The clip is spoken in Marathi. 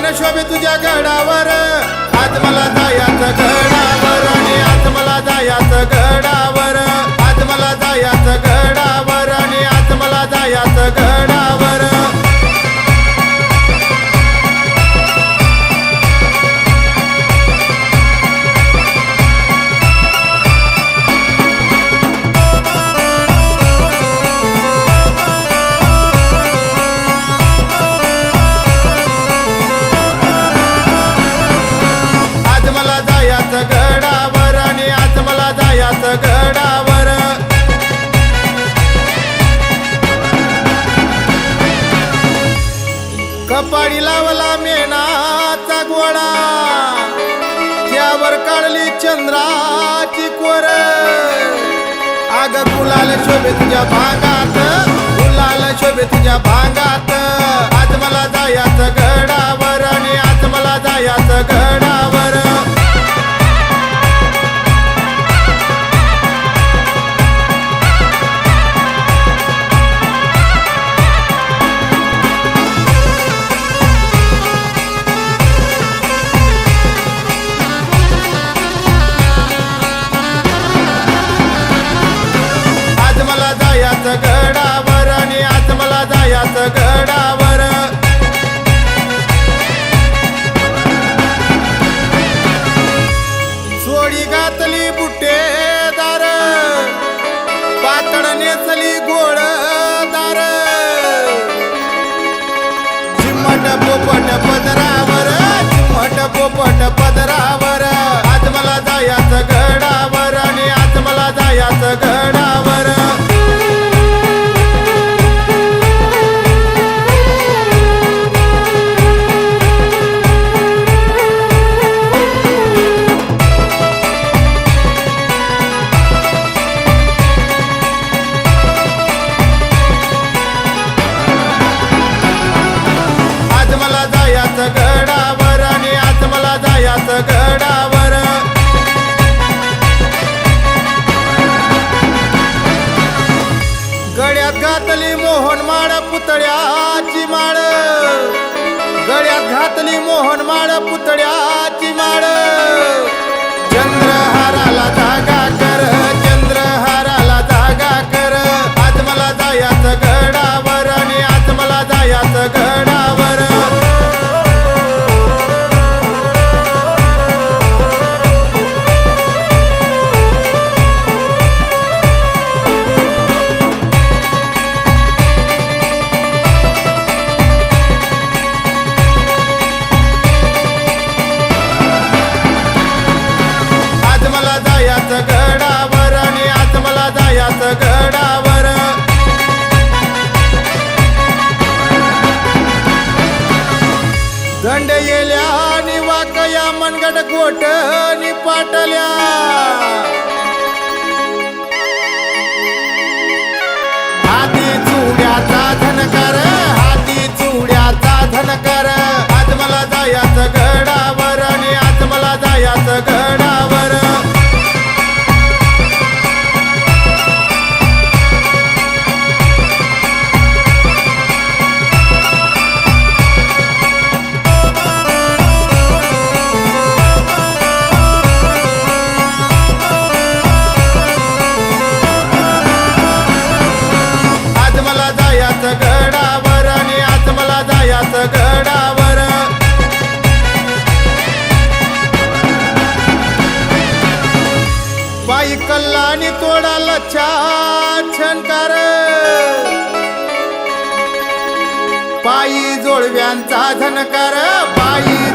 शोभे तुझ्या गडावर आज मला जायाचं गडावर आणि आज मला जायाचं गडावर आज मला जायाचं गडावर आणि आज मला जायाचं गडावर गडावर आणि आज मला जायाचं गडावर कपाळी लावला मेनाचा गोळा त्यावर काढली चंद्राची कोर आग गुलाल शोभे तुझ्या भांगात गुलाल शोभे तुझ्या भांगात आज मला जायाचं गडावर आणि आज मला जायाचं गडावर गडावर आणि आज मला जायाचं गडावर सोडी घातली बुट्टेदार पातळ नेसली गोळदार चिमट पोपट पदरावर चिमट पोपट पदरावर आज मला जायाचं गडावर आणि आज मला जायाचं गडावर गडावर आणि आज मला जायाचं गडावर गळ्यात घातली मोहन माळ पुतळ्याची माळ गळ्यात घातली मोहन माळ पुतळ्याची माळ चंद्रहाराला जागा कर चंद्रहाराला जागा कर आज मला जायाचं गडावर आणि आज मला जायाचं गडावर गडावर आणि आज मला जायाचं गडावर दंड येल्या आणि वाकया मनगड गोट नि पाटल्या हाती चुड्याचा धनकर हाती चुड्याचा धनकर आज मला जायाचं गडावर आणि आज मला जायाचं गडावर गडावर आणि आज मला जायाचं गडावर पायी कल्लानी तोडाला छानकार पायी जोडव्यांचा झनकार पायी